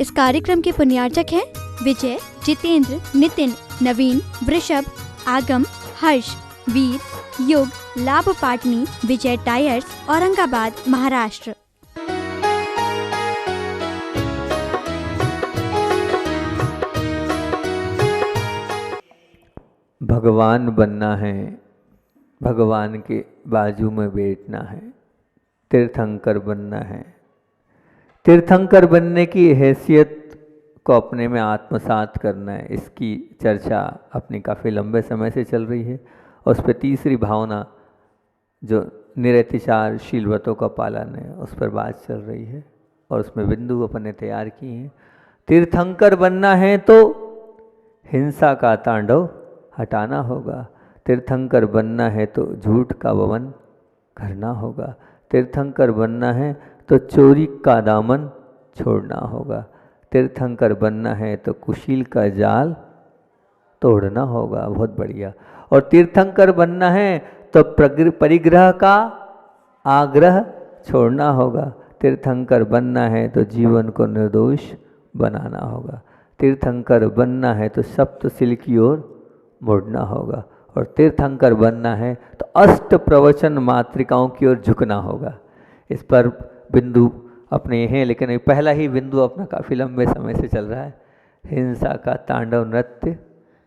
इस कार्यक्रम के पुण्यार्चक हैं विजय, जितेंद्र, नितिन, नवीन, वृषभ, आगम, हर्ष, वीर, युग, लाभ पाटनी, विजय टायर्स, औरंगाबाद, महाराष्ट्र। भगवान बनना है, भगवान के बाजू में बैठना है, तीर्थंकर बनना है। तीर्थंकर बनने की हैसियत को अपने में आत्मसात करना है। इसकी चर्चा अपनी काफ़ी लंबे समय से चल रही है और उस पर तीसरी भावना जो निरतिचार शीलवतों का पालन है उस पर बात चल रही है और उसमें बिंदु अपने तैयार किए हैं। तीर्थंकर बनना है तो हिंसा का तांडव हटाना होगा। तीर्थंकर बनना है तो झूठ का वमन करना होगा। तीर्थंकर बनना है तो चोरी का दामन छोड़ना होगा। तीर्थंकर बनना है तो कुशील का जाल तोड़ना होगा। बहुत बढ़िया। और तीर्थंकर बनना है तो परिग्रह का आग्रह छोड़ना होगा। तीर्थंकर बनना है तो जीवन को निर्दोष बनाना होगा। तीर्थंकर बनना है तो सप्तशिल की ओर मुड़ना होगा। और तीर्थंकर बनना है तो अष्ट प्रवचन मातृकाओं की ओर झुकना होगा। इस पर बिंदु अपने हैं, लेकिन पहला ही बिंदु अपना काफ़ी लंबे समय से चल रहा है। हिंसा का तांडव नृत्य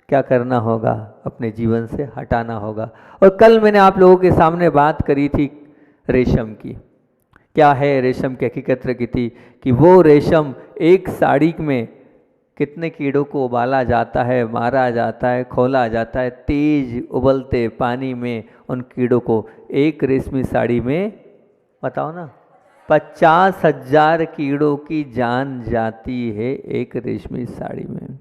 क्या करना होगा? अपने जीवन से हटाना होगा। और कल मैंने आप लोगों के सामने बात करी थी रेशम की। क्या है रेशम की हकीकत रखी थी कि वो रेशम एक साड़ी में कितने कीड़ों को उबाला जाता है, मारा जाता है, खोला जाता है। तेज उबलते पानी में उन कीड़ों को एक रेशमी साड़ी में, बताओ ना, 50,000 कीड़ों की जान जाती है एक रेशमी साड़ी में।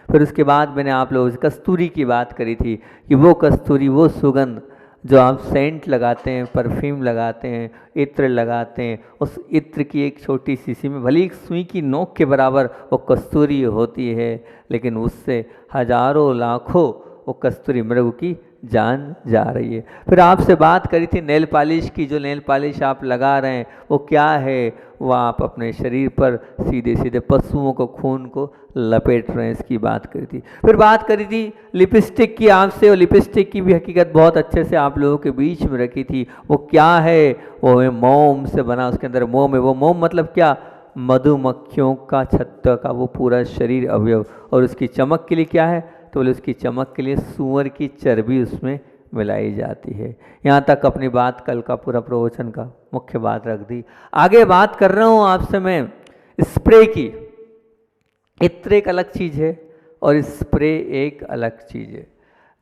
फिर उसके बाद मैंने आप लोगों से कस्तूरी की बात करी थी कि वो कस्तूरी, वो सुगंध जो आप सेंट लगाते हैं, परफ्यूम लगाते हैं, इत्र लगाते हैं, उस इत्र की एक छोटी शीशी में भले एक सुई की नोक के बराबर वो कस्तूरी होती है, लेकिन उससे हजारों लाखों वो कस्तूरी मृग की जान जा रही है। फिर आपसे बात करी थी नेल पॉलिश की। जो नेल पॉलिश आप लगा रहे हैं वो क्या है? वो आप अपने शरीर पर सीधे सीधे पशुओं को, खून को लपेट रहे हैं, इसकी बात करी थी। फिर बात करी थी लिपस्टिक की आपसे, और लिपस्टिक की भी हकीकत बहुत अच्छे से आप लोगों के बीच में रखी थी। वो क्या है? वो है मोम से बना, उसके अंदर मोम है। वो मोम मतलब क्या? मधुमक्खियों का छत्ता का वो पूरा शरीर अवयव। और उसकी चमक के लिए क्या है? तो बोले उसकी चमक के लिए सूअर की चर्बी उसमें मिलाई जाती है। यहाँ तक अपनी बात कल का पूरा प्रवचन का मुख्य बात रख दी। आगे बात कर रहा हूँ आपसे मैं स्प्रे की। इत्र एक अलग चीज़ है और स्प्रे एक अलग चीज़ है।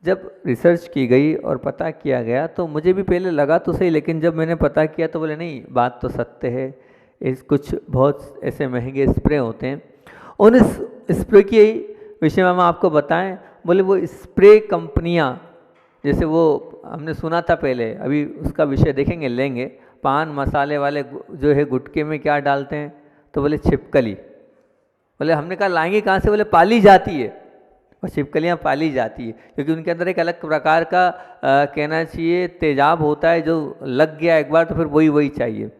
जब रिसर्च की गई और पता किया गया तो मुझे भी पहले लगा तो सही, लेकिन जब मैंने पता किया तो बोले नहीं, बात तो सत्य है। इस कुछ बहुत ऐसे महंगे स्प्रे होते हैं। उन स्प्रे की विषय में हम आपको बताएं। बोले वो स्प्रे कंपनियां, जैसे वो हमने सुना था पहले, अभी उसका विषय देखेंगे, लेंगे। पान मसाले वाले जो है गुटके में क्या डालते हैं? तो बोले छिपकली। बोले हमने कहा लाएंगे कहाँ से? बोले पाली जाती है, और छिपकलियाँ पाली जाती है क्योंकि उनके अंदर एक अलग प्रकार का कहना चाहिए तेजाब होता है, जो लग गया एक बार तो फिर वही वही चाहिए।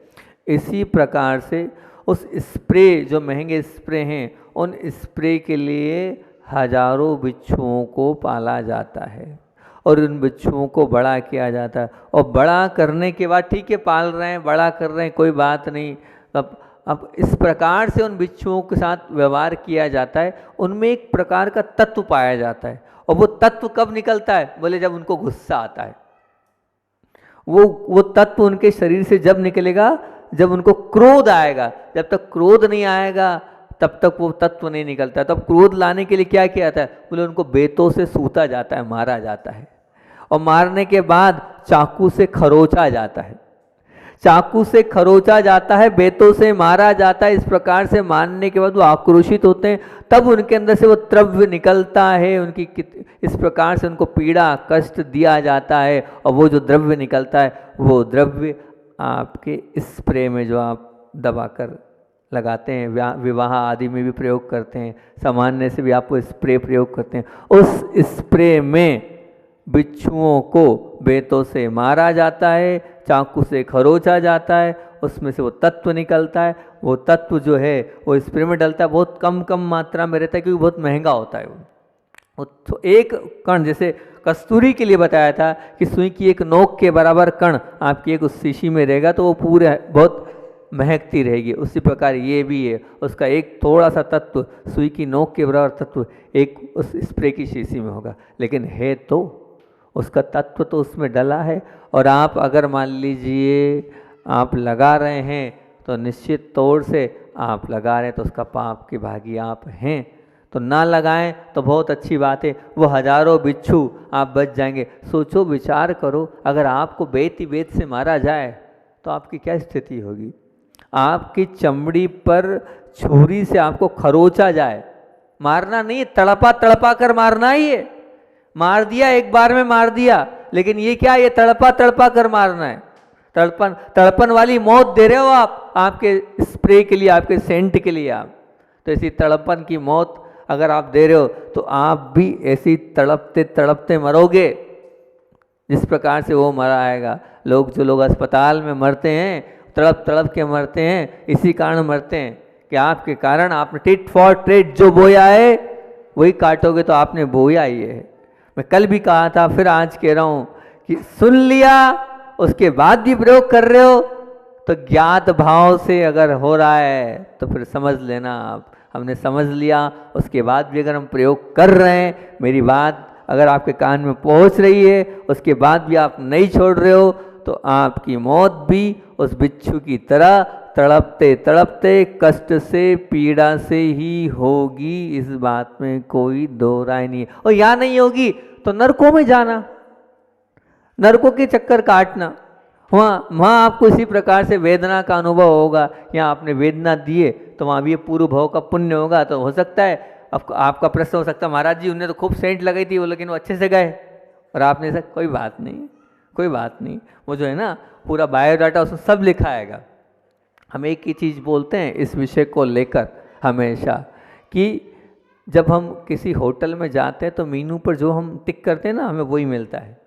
इसी प्रकार से उस स्प्रे, जो महंगे स्प्रे हैं, उन स्प्रे के लिए हजारों बिच्छुओं को पाला जाता है और उन बिच्छुओं को बड़ा किया जाता है। और बड़ा करने के बाद ठीक है, पाल रहे हैं, बड़ा कर रहे हैं, कोई बात नहीं। अब इस प्रकार से उन बिच्छुओं के साथ व्यवहार किया जाता है, उनमें एक प्रकार का तत्व पाया जाता है। और वो तत्व कब निकलता है? बोले जब उनको गुस्सा आता है। वो तत्व उनके शरीर से जब निकलेगा जब उनको क्रोध आएगा। जब तक क्रोध नहीं आएगा तब तक वो तत्व नहीं निकलता। तब क्रोध लाने के लिए क्या किया जाता है? बोले उनको बेतों से सूता जाता है, मारा जाता है, और मारने के बाद चाकू से खरोचा जाता है। चाकू से खरोचा जाता है, बेतों से मारा जाता है। इस प्रकार से मारने के बाद वो आक्रोशित होते हैं, तब उनके अंदर से वो द्रव्य निकलता है। उनकी इस प्रकार से उनको पीड़ा कष्ट दिया जाता है, और वो जो द्रव्य निकलता है वो द्रव्य आपके स्प्रे में जो आप दबाकर लगाते हैं, विवाह आदि में भी प्रयोग करते हैं, सामान्य से भी आप वो स्प्रे प्रयोग करते हैं। उस स्प्रे में बिच्छुओं को बेतों से मारा जाता है, चाकू से खरोचा जाता है, उसमें से वो तत्व निकलता है। वो तत्व जो है वो स्प्रे में डलता है, बहुत कम कम मात्रा में रहता है क्योंकि बहुत महंगा होता है वो। तो एक कण, जैसे कस्तूरी के लिए बताया था कि सुई की एक नोक के बराबर कण आपकी एक उस शीशी में रहेगा तो वो पूरे बहुत महकती रहेगी। उसी प्रकार ये भी है, उसका एक थोड़ा सा तत्व, सुई की नोक के बराबर तत्व एक उस स्प्रे की शीशी में होगा, लेकिन है तो उसका तत्व तो उसमें डला है। और आप अगर मान लीजिए आप लगा रहे हैं तो निश्चित तौर से आप लगा रहे हैं तो उसका पाप के भागी आप हैं। तो ना लगाएं तो बहुत अच्छी बात है, वो हजारों बिच्छू आप बच जाएंगे। सोचो, विचार करो, अगर आपको बेत ही बेत से मारा जाए तो आपकी क्या स्थिति होगी। आपकी चमड़ी पर छुरी से आपको खरोचा जाए, मारना नहीं, तड़पा तड़पा कर मारना ही है। मार दिया, एक बार में मार दिया, लेकिन ये क्या, ये तड़पा तड़पा कर मारना है। तड़पन तड़पन वाली मौत दे रहे हो आप, आपके स्प्रे के लिए, आपके सेंट के लिए आप। तो ऐसी तड़पन की मौत अगर आप दे रहे हो तो आप भी ऐसी तड़पते तड़पते मरोगे जिस प्रकार से वो मरा आएगा। जो लोग अस्पताल में मरते हैं, तड़प तड़प के मरते हैं, इसी कारण मरते हैं कि आपके कारण आपने टिट फॉर ट्रेट जो बोया है वही काटोगे। तो आपने बोया ही है। मैं कल भी कहा था, फिर आज कह रहा हूँ कि सुन लिया उसके बाद भी प्रयोग कर रहे हो तो ज्ञात भाव से अगर हो रहा है तो फिर समझ लेना आप, हमने समझ लिया। उसके बाद भी अगर हम प्रयोग कर रहे हैं, मेरी बात अगर आपके कान में पहुंच रही है, उसके बाद भी आप नहीं छोड़ रहे हो, तो आपकी मौत भी उस बिच्छू की तरह तड़पते तड़पते कष्ट से, पीड़ा से ही होगी। इस बात में कोई दो राय नहीं है। और या नहीं होगी तो नरकों में जाना, नरकों के चक्कर काटना, वहाँ आपको इसी प्रकार से वेदना का अनुभव होगा। यहाँ आपने वेदना दिए तो वहाँ भी ये पूर्व भाव का पुण्य होगा। तो हो सकता है आपका प्रश्न हो सकता है, महाराज जी उन्हें तो खूब सेंट लगाई थी वो, लेकिन वो अच्छे से गए, और आपने कहा कोई बात नहीं, कोई बात नहीं। वो जो है ना पूरा बायोडाटा उसमें सब लिखा आएगा। हम एक ही चीज़ बोलते हैं इस विषय को लेकर हमेशा कि जब हम किसी होटल में जाते हैं तो मीनू पर जो हम टिक करते हैं ना, हमें वही मिलता है।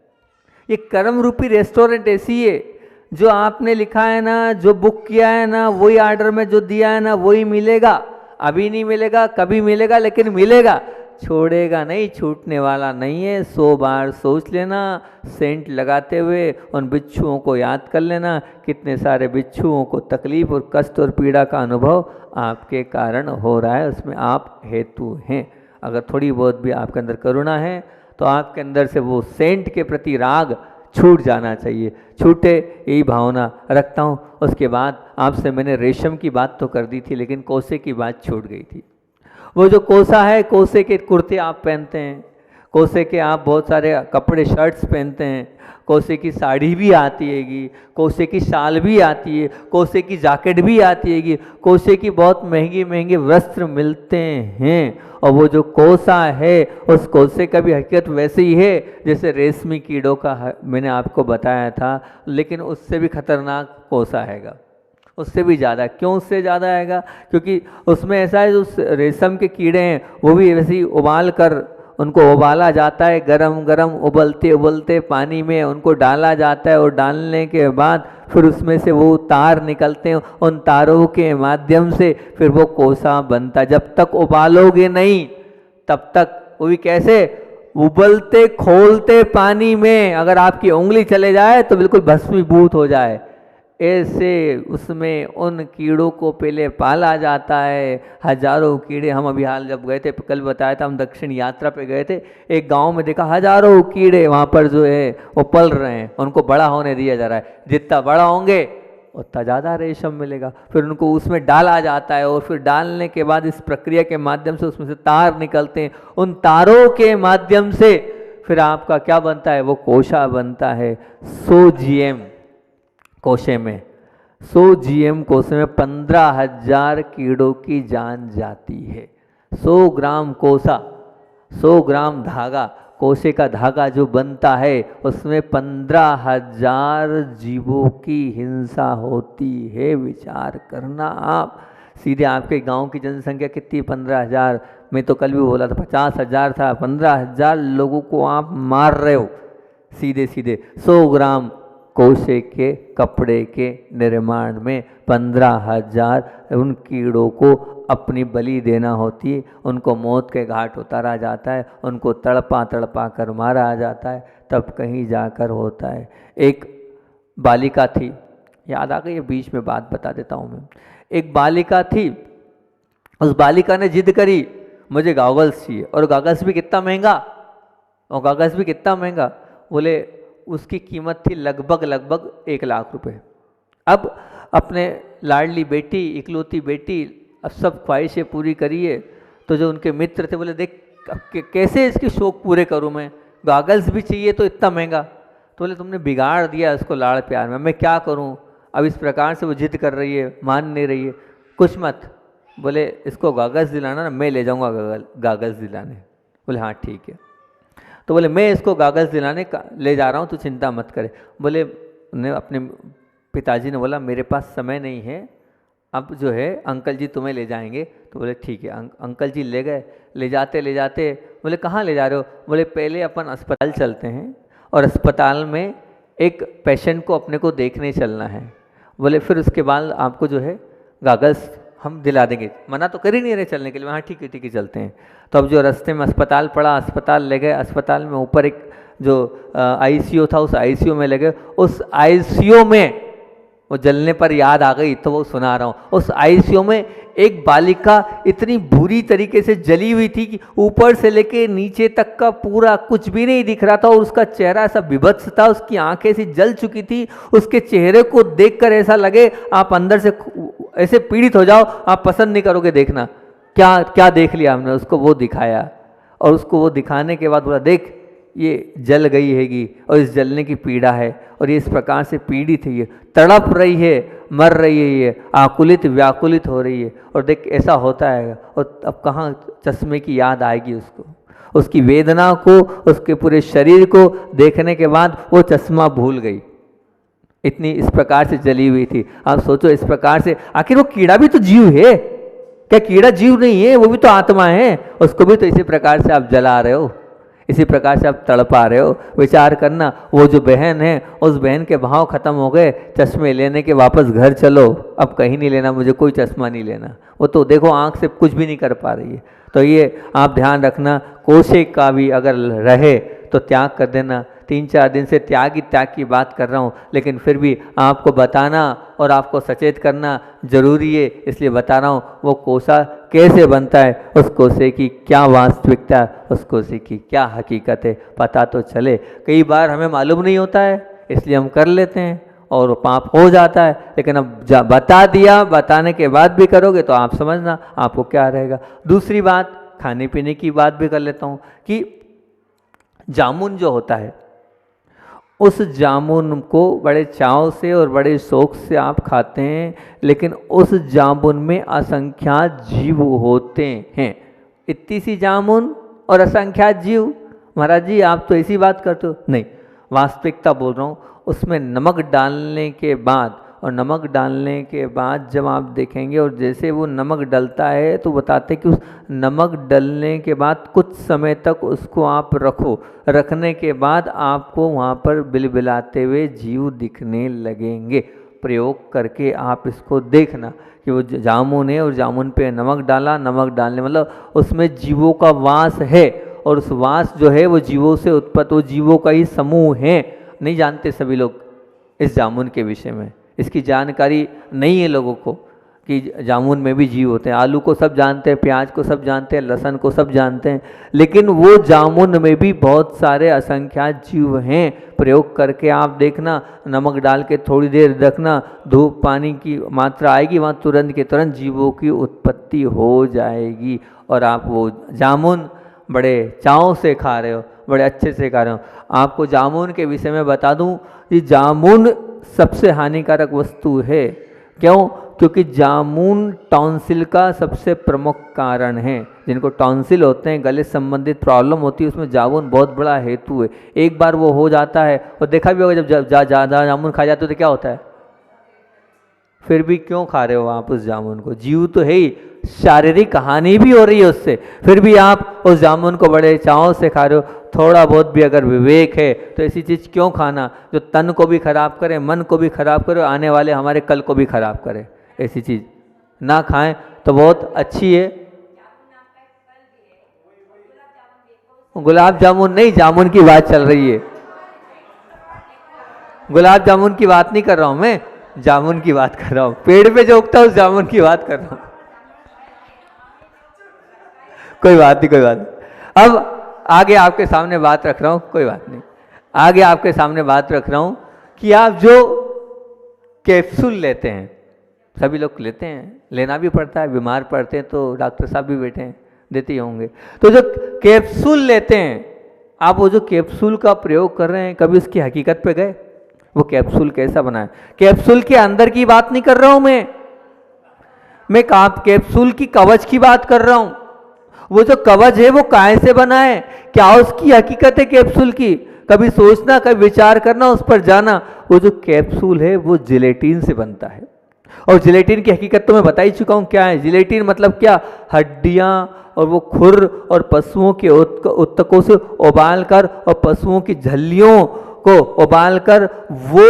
ये कर्म रूपी रेस्टोरेंट ऐसी है, जो आपने लिखा है ना, जो बुक किया है ना, वही ऑर्डर में जो दिया है ना वही मिलेगा। अभी नहीं मिलेगा, कभी मिलेगा, लेकिन मिलेगा, छोड़ेगा नहीं, छूटने वाला नहीं है। 100 बार सोच लेना, सेंट लगाते हुए उन बिच्छुओं को याद कर लेना, कितने सारे बिच्छुओं को तकलीफ और कष्ट और पीड़ा का अनुभव आपके कारण हो रहा है, उसमें आप हेतु हैं। अगर थोड़ी बहुत भी आपके अंदर करुणा है तो आपके अंदर से वो सेंट के प्रति राग छूट जाना चाहिए। छूटे, यही भावना रखता हूँ। उसके बाद आपसे मैंने रेशम की बात तो कर दी थी, लेकिन कोसे की बात छूट गई थी। वो जो कोसा है, कोसे के कुर्ते आप पहनते हैं, कोसे के आप बहुत सारे कपड़े शर्ट्स पहनते हैं, कोसे की साड़ी भी आती हैगी, कोसे की शाल भी आती है, कोसे की जैकेट भी आती हैगी, कोसे की बहुत महंगे महंगे वस्त्र मिलते हैं। और वो जो कोसा है, उस कोसे का भी हकीकत वैसे ही है जैसे रेशमी कीड़ों का मैंने आपको बताया था, लेकिन उससे भी खतरनाक कोसा हैगा, उससे भी ज़्यादा। क्यों उससे ज़्यादा आएगा? क्योंकि उसमें ऐसा है, जो रेशम के कीड़े हैं वो भी वैसे ही उबाल कर उनको उबाला जाता है, गरम गरम उबलते उबलते पानी में उनको डाला जाता है, और डालने के बाद फिर उसमें से वो तार निकलते हैं, उन तारों के माध्यम से फिर वो कोसा बनता है। जब तक उबालोगे नहीं तब तक वो भी कैसे, उबलते खोलते पानी में अगर आपकी उंगली चले जाए तो बिल्कुल भस्मीभूत हो जाए, ऐसे उसमें उन कीड़ों को पहले पाला जाता है। हजारों कीड़े, हम अभी हाल जब गए थे, कल बताया था, हम दक्षिण यात्रा पे गए थे, एक गांव में देखा हजारों कीड़े वहाँ पर जो है वो पल रहे हैं, उनको बड़ा होने दिया जा रहा है। जितना बड़ा होंगे उतना ज़्यादा रेशम मिलेगा। फिर उनको उसमें डाला जाता है, और फिर डालने के बाद इस प्रक्रिया के माध्यम से उसमें से तार निकलते हैं, उन तारों के माध्यम से फिर आपका क्या बनता है, वो कोशा बनता है। 100 GM कोशे में, 100 GM कोशे में 15,000 कीड़ों की जान जाती है। 100 ग्राम कोसा, 100 ग्राम धागा, कोशे का धागा जो बनता है उसमें 15,000 जीवों की हिंसा होती है। विचार करना आप, सीधे आपके गांव की जनसंख्या कितनी, 15,000। मैं तो कल भी बोला था 50,000 था, 15,000 लोगों को आप मार रहे हो सीधे सीधे। 100 ग्राम कोसे के कपड़े के निर्माण में 15,000 उन कीड़ों को अपनी बलि देना होती है, उनको मौत के घाट उतारा जाता है, उनको तड़पा तड़पा कर मारा जाता है, तब कहीं जाकर होता है। एक बालिका थी, याद आ गई, बीच में बात बता देता हूँ मैं। एक बालिका थी, उस बालिका ने जिद करी मुझे गॉगल्स चाहिए, और गॉगल्स भी कितना महंगा, और गॉगल्स भी कितना महंगा, बोले उसकी कीमत थी लगभग 1 लाख रुपए। अब अपने लाडली बेटी, इकलौती बेटी, अब सब ख्वाहिशें पूरी करिए, तो जो उनके मित्र थे बोले देख कैसे इसके शौक पूरे करूं मैं, गॉगल्स भी चाहिए तो इतना महंगा। तो बोले तुमने बिगाड़ दिया इसको लाड़ प्यार में, मैं क्या करूं। अब इस प्रकार से वो जिद कर रही है, मान नहीं रही है, कुछ मत, बोले इसको गॉगल्स दिलाना ना, मैं ले जाऊंगा गॉगल्स दिलाने। बोले हाँ ठीक है। तो बोले मैं इसको गॉगल्स दिलाने ले जा रहा हूँ, तू चिंता मत करे। बोले ने अपने पिताजी ने बोला मेरे पास समय नहीं है, अब जो है अंकल जी तुम्हें ले जाएंगे। तो बोले ठीक है। अंकल जी ले गए, ले जाते बोले कहाँ ले जा रहे हो। बोले पहले अपन अस्पताल चलते हैं, और अस्पताल में एक पेशेंट को अपने को देखने चलना है। बोले फिर उसके बाद आपको जो है गॉगल्स हम दिला देंगे। मना तो कर ही नहीं रहे चलने के लिए, हाँ ठीक है चलते हैं। तो अब जो रास्ते में अस्पताल पड़ा, अस्पताल ले गए, अस्पताल में ऊपर एक जो आईसीयू था, उस आईसीयू में ले गए। उस आईसीयू में वो जलने पर याद आ गई तो वो सुना रहा हूँ, उस आईसीयू में एक बालिका इतनी बुरी तरीके से जली हुई थी कि ऊपर से लेके नीचे तक का पूरा कुछ भी नहीं दिख रहा था, और उसका चेहरा ऐसा विभत्स था, उसकी आंखें ऐसी जल चुकी थी। उसके चेहरे को देखकर ऐसा लगे आप अंदर से ऐसे पीड़ित हो जाओ, आप पसंद नहीं करोगे देखना। क्या क्या देख लिया हमने, उसको वो दिखाया, और उसको वो दिखाने के बाद बोला देख ये जल गई हैगी, और इस जलने की पीड़ा है, और ये इस प्रकार से पीड़ित है, ये तड़प रही है, मर रही है, ये आकुलित व्याकुलित हो रही है, और देख ऐसा होता है। और अब कहाँ चश्मे की याद आएगी उसको, उसकी वेदना को, उसके पूरे शरीर को देखने के बाद वो चश्मा भूल गई, इतनी इस प्रकार से जली हुई थी। आप सोचो इस प्रकार से, आखिर वो कीड़ा भी तो जीव है क्या, कीड़ा जीव नहीं है, वो भी तो आत्मा है, उसको भी तो इसी प्रकार से आप जला रहे हो, इसी प्रकार से आप तड़पा रहे हो। विचार करना, वो जो बहन है उस बहन के भाव खत्म हो गए, चश्मे लेने के वापस घर चलो, अब कहीं नहीं लेना, मुझे कोई चश्मा नहीं लेना। वो तो देखो आंख से कुछ भी नहीं कर पा रही है। तो ये आप ध्यान रखना, कोसे का भी अगर रहे तो त्याग कर देना। 3-4 दिन से त्याग की बात कर रहा हूँ, लेकिन फिर भी आपको बताना और आपको सचेत करना जरूरी है, इसलिए बता रहा हूँ। वो कोसा कैसे बनता है, उस कोसे की क्या वास्तविकता, उस कोसे की क्या हकीकत है, पता तो चले। कई बार हमें मालूम नहीं होता है, इसलिए हम कर लेते हैं और पाप हो जाता है। लेकिन अब बता दिया, बताने के बाद भी करोगे तो आप समझना आपको क्या रहेगा। दूसरी बात, खाने पीने की बात भी कर लेता हूँ कि जामुन जो होता है, उस जामुन को बड़े चाव से और बड़े शौक से आप खाते हैं, लेकिन उस जामुन में असंख्यात जीव होते हैं। इतनी सी जामुन और असंख्यात जीव, महाराज जी आप तो ऐसी बात करते हो। नहीं, वास्तविकता बोल रहा हूँ। उसमें नमक डालने के बाद, और नमक डालने के बाद जब आप देखेंगे, और जैसे वो नमक डलता है तो बताते कि उस नमक डलने के बाद कुछ समय तक उसको आप रखो, रखने के बाद आपको वहाँ पर बिलबिलाते हुए जीव दिखने लगेंगे। प्रयोग करके आप इसको देखना कि वो जामुन है और जामुन पे नमक डाला, नमक डालने मतलब उसमें जीवों का वास है, और उस वास जो है वो जीवों से उत्पन्न, वो जीवों का ही समूह है। नहीं जानते सभी लोग इस जामुन के विषय में, इसकी जानकारी नहीं है लोगों को कि जामुन में भी जीव होते हैं। आलू को सब जानते हैं, प्याज को सब जानते हैं, लहसुन को सब जानते हैं, लेकिन वो जामुन में भी बहुत सारे असंख्यात जीव हैं। प्रयोग करके आप देखना, नमक डाल के थोड़ी देर रखना, धूप पानी की मात्रा आएगी वहाँ, तुरंत के तुरंत जीवों की उत्पत्ति हो जाएगी, और आप वो जामुन बड़े चाव से खा रहे हो, बड़े अच्छे से खा रहे हो। आपको जामुन के विषय में बता दूं कि जामुन सबसे हानिकारक वस्तु है। क्यों? क्योंकि जामुन टॉन्सिल का सबसे प्रमुख कारण है। जिनको टॉन्सिल होते हैं, गले संबंधित प्रॉब्लम होती है, उसमें जामुन बहुत बड़ा हेतु है। एक बार वो हो जाता है, और देखा भी होगा जब ज़्यादा जामुन खा जाते हो तो क्या होता है। फिर भी क्यों खा रहे हो आप उस जामुन को? जीव तो है ही, शारीरिक हानि भी हो रही है उससे, फिर भी आप उस जामुन को बड़े चाव से खा रहे हो। थोड़ा बहुत भी अगर विवेक है तो ऐसी चीज़ क्यों खाना जो तन को भी खराब करे, मन को भी खराब करे, आने वाले हमारे कल को भी खराब करे। ऐसी चीज़ ना खाएं तो बहुत अच्छी है। गुलाब जामुन नहीं, जामुन की बात चल रही है। गुलाब जामुन की बात नहीं कर रहा हूं मैं, जामुन की बात कर रहा हूं। पेड़ पे जो उगता है उस जामुन की बात कर रहा हूं। कोई बात नहीं, कोई बात नहीं। अब आगे आपके सामने बात रख रहा हूं, कोई बात नहीं, आगे आपके सामने बात रख रहा हूं कि आप जो कैप्सूल लेते हैं, सभी लोग लेते हैं, लेना भी पड़ता है, बीमार पड़ते हैं तो डॉक्टर साहब भी बैठे हैं, देते ही होंगे। तो जो कैप्सूल लेते हैं, आप वो जो कैप्सूल का प्रयोग कर रहे हैं, कभी उसकी हकीकत पे गए? वो कैप्सूल कैसा बना है? कैप्सूल के अंदर की बात नहीं कर रहा हूं मैं कैप्सूल की कवच की बात कर रहा हूं। वो जो कवच है वो काहे से बना है, क्या उसकी हकीकत है कैप्सूल की? कभी सोचना, कभी विचार करना, उस पर जाना। वो जो कैप्सूल है वो जिलेटिन से बनता है, और जिलेटिन की हकीकत तो मैं बता ही चुका हूं क्या है। जिलेटिन मतलब क्या? हड्डियां और वो खुर और पशुओं के उत्तकों से उबालकर और पशुओं की झल्लियों को उबालकर वो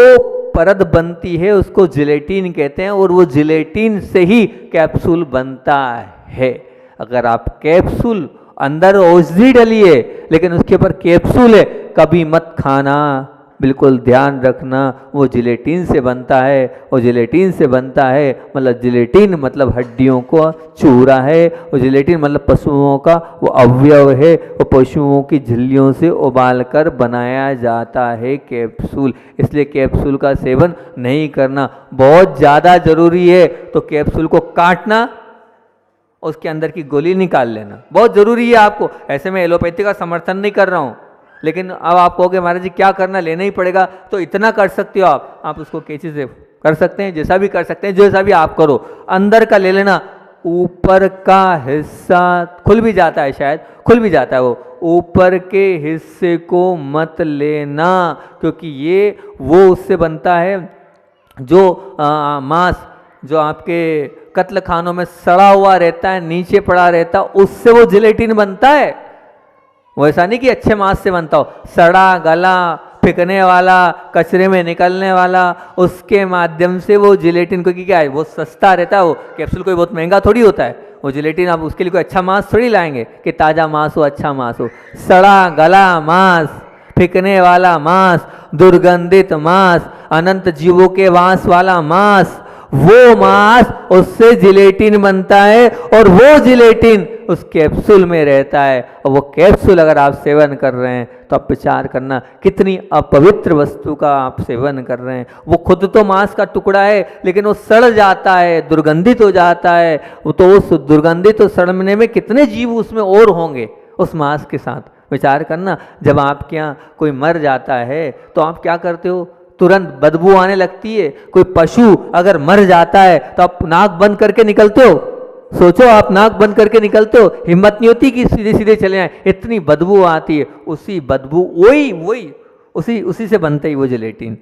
परत बनती है, उसको जिलेटिन कहते हैं, और वो जिलेटिन से ही कैप्सूल बनता है। अगर आप कैप्सूल, अंदर औषधि डली है लेकिन उसके ऊपर कैप्सूल है, कभी मत खाना, बिल्कुल ध्यान रखना। वो जिलेटिन से बनता है, और जिलेटिन से बनता है मतलब जिलेटिन मतलब हड्डियों को चूरा है, और जिलेटिन मतलब पशुओं का वो अवयव है, वो पशुओं की झिल्लियों से उबालकर बनाया जाता है कैप्सूल। इसलिए कैप्सूल का सेवन नहीं करना बहुत ज़्यादा ज़रूरी है। तो कैप्सूल को काटना, उसके अंदर की गोली निकाल लेना बहुत ज़रूरी है आपको। ऐसे में एलोपैथी का समर्थन नहीं कर रहा हूँ, लेकिन अब आप कहोगे महाराज जी क्या करना, लेना ही पड़ेगा, तो इतना कर सकते हो आप उसको कैंची से कर सकते हैं, जैसा भी कर सकते हैं, जैसा भी आप करो। अंदर का ले लेना, ऊपर का हिस्सा खुल भी जाता है, शायद खुल भी जाता है, वो ऊपर के हिस्से को मत लेना, क्योंकि ये वो उससे बनता है जो मांस जो आपके कत्ल खानों में सड़ा हुआ रहता है, नीचे पड़ा रहता है, उससे वो जिलेटिन बनता है। वैसा नहीं कि अच्छे मांस से बनता हो, सड़ा गला फेंकने वाला, कचरे में निकलने वाला, उसके माध्यम से वो जिलेटिन, क्योंकि क्या है वो सस्ता रहता है, वो कैप्सूल कोई बहुत महंगा थोड़ी होता है। वो जिलेटिन आप उसके लिए कोई अच्छा मांस थोड़ी लाएंगे कि ताज़ा मांस हो, अच्छा मांस हो। सड़ा गला मांस, फेंकने वाला मांस, दुर्गंधित मांस, अनंत जीवों के वास वाला मांस, वो मांस, उससे जिलेटिन बनता है, और वो जिलेटिन उस कैप्सूल में रहता है। और वो कैप्सूल अगर आप सेवन कर रहे हैं तो आप विचार करना कितनी अपवित्र वस्तु का आप सेवन कर रहे हैं। वो खुद तो मांस का टुकड़ा है, लेकिन वो सड़ जाता है, दुर्गंधित हो जाता है। वो तो उस दुर्गंधित और सड़ने में कितने जीव उसमें और होंगे उस मांस के साथ। विचार करना, जब आपके यहाँ कोई मर जाता है तो आप क्या करते हो? तुरंत बदबू आने लगती है। कोई पशु अगर मर जाता है तो आप नाक बंद करके निकलते हो? सोचो, आप नाक बंद करके निकलते हो, हिम्मत नहीं होती कि सीधे सीधे चले आए, इतनी बदबू आती है। उसी बदबू वही उसी से बनते ही वो जिलेटिन।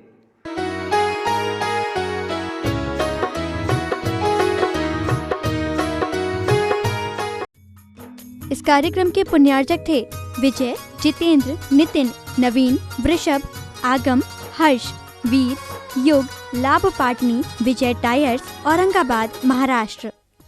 इस कार्यक्रम के पुण्यार्चक थे विजय, जितेंद्र, नितिन, नवीन, वृषभ, आगम, हर्ष, वीर, युग, लाभ पाटनी, विजय टायर्स, औरंगाबाद, महाराष्ट्र।